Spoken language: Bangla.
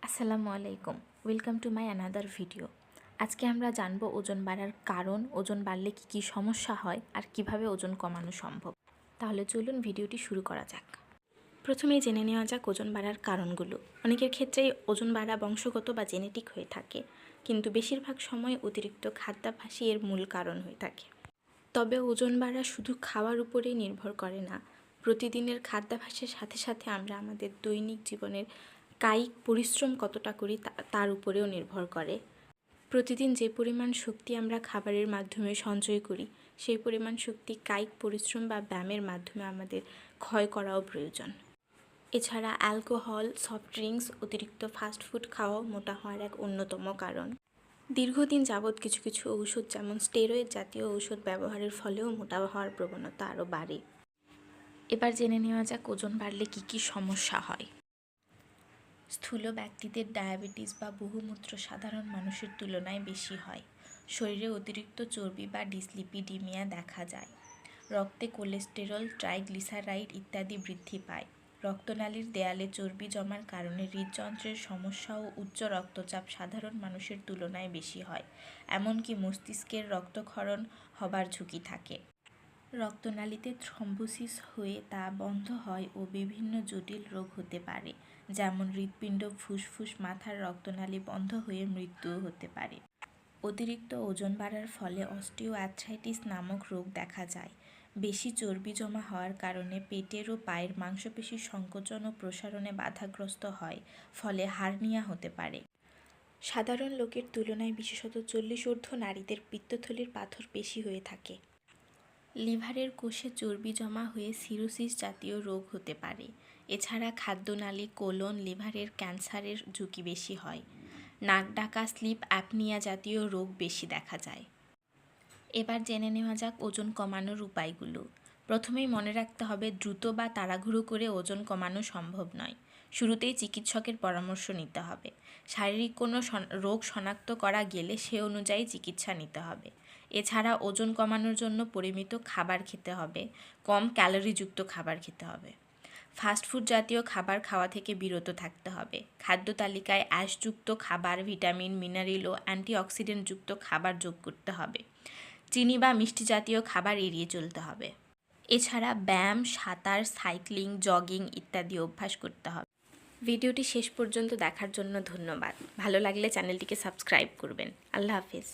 আসসালামু আলাইকুম, welcome to my another video. আজকে আমরা জানবো ওজন বাড়ার কারণ, ওজন বাড়লে কী কী সমস্যা হয় আর কিভাবে ওজন কমানো সম্ভব। তাহলে চলুন ভিডিওটি শুরু করা যাক। প্রথমেই জেনে নেওয়া যাক ওজন বাড়ার কারণগুলো। অনেকের ক্ষেত্রেই ওজন বাড়া বংশগত বা জেনেটিক হয়ে থাকে, কিন্তু বেশিরভাগ সময় অতিরিক্ত খাদ্যাভ্যাসই এর মূল কারণ হয়ে থাকে। তবে ওজন বাড়া শুধু খাওয়ার উপরেই নির্ভর করে না, প্রতিদিনের খাদ্যাভ্যাসের সাথে সাথে আমরা আমাদের দৈনিক জীবনের কায়িক পরিশ্রম কতটা করি তার উপরেও নির্ভর করে। প্রতিদিন যে পরিমাণ শক্তি আমরা খাবারের মাধ্যমে সঞ্চয় করি, সেই পরিমাণ শক্তি কায়িক পরিশ্রম বা ব্যায়ামের মাধ্যমে আমাদের ক্ষয় করাও প্রয়োজন। এছাড়া অ্যালকোহল, সফট ড্রিঙ্কস, অতিরিক্ত ফাস্টফুড খাওয়াও মোটা হওয়ার এক অন্যতম কারণ। দীর্ঘদিন যাবৎ কিছু কিছু ঔষধ যেমন স্টেরয়েড জাতীয় ঔষধ ব্যবহারের ফলেও মোটা হওয়ার প্রবণতা আরও বাড়ে। এবার জেনে নেওয়া যাক ওজন বাড়লে কী কী সমস্যা হয়। স্থূল ব্যক্তিদের ডায়াবেটিস বা বহুমূত্র সাধারণ মানুষের তুলনায় বেশি হয়। শরীরে অতিরিক্ত চর্বি বা ডিসলিপিডিমিয়া দেখা যায়। রক্তে কোলেস্টেরল, ট্রাইগ্লিসারাইড ইত্যাদি বৃদ্ধি পায়। রক্তনালীর দেয়ালে চর্বি জমার কারণে হৃদযন্ত্রের সমস্যা ও উচ্চ রক্তচাপ সাধারণ মানুষের তুলনায় বেশি হয়। এমনকি মস্তিষ্কের রক্তক্ষরণ হবার ঝুঁকি থাকে। রক্তনালীতে থ্রম্বোসিস হয়ে তা বন্ধ হয় ও বিভিন্ন জটিল রোগ হতে পারে, যেমন হৃৎপিণ্ড, ফুসফুস, মাথার রক্তনালী বন্ধ হয়ে মৃত্যুও হতে পারে। অতিরিক্ত ওজন বাড়ার ফলে অস্টিওআর্থ্রাইটিস নামক রোগ দেখা যায়। বেশি চর্বি জমা হওয়ার কারণে পেটের ও পায়ের মাংসপেশির সংকোচন ও প্রসারণে বাধাগ্রস্ত হয়, ফলে হার্নিয়া হতে পারে। সাধারণ লোকের তুলনায় বিশেষত 40 ঊর্ধ্ব নারীদের পিত্তথলির পাথর বেশি হয়ে থাকে। লিভারের কোষে চর্বি জমা হয়ে সিরোসিস জাতীয় রোগ হতে পারে। এছাড়া খাদ্যনালী, কোলন, লিভারের ক্যান্সারের ঝুঁকি বেশি হয়। নাক ডাকা, স্লিপ অ্যাপনিয়া জাতীয় রোগ বেশি দেখা যায়। এবার জেনে নেওয়া যাক ওজন কমানোর উপায়গুলো। প্রথমেই মনে রাখতে হবে, দ্রুত বা তাড়াহুড়ো করে ওজন কমানো সম্ভব নয়। শুরুতেই চিকিৎসকের পরামর্শ নিতে হবে। শারীরিক কোনো রোগ শনাক্ত করা গেলে সে অনুযায়ী চিকিৎসা নিতে হবে। এছাড়া ওজন কমানোর জন্য পরিমিত খাবার খেতে হবে, কম ক্যালোরিযুক্ত খাবার খেতে হবে। ফাস্টফুড জাতীয় খাবার খাওয়া থেকে বিরত থাকতে হবে। খাদ্য তালিকায় অ্যাশযুক্ত খাবার, ভিটামিন, মিনারেল ও অ্যান্টিঅক্সিডেন্টযুক্ত খাবার যোগ করতে হবে। চিনি বা মিষ্টি জাতীয় খাবার এড়িয়ে চলতে হবে। এছাড়া ব্যায়াম, সাঁতার, সাইক্লিং, জগিং ইত্যাদি অভ্যাস করতে হবে। ভিডিওটি শেষ পর্যন্ত দেখার জন্য ধন্যবাদ। ভালো লাগলে চ্যানেলটিকে সাবস্ক্রাইব করবেন। আল্লাহ হাফেজ।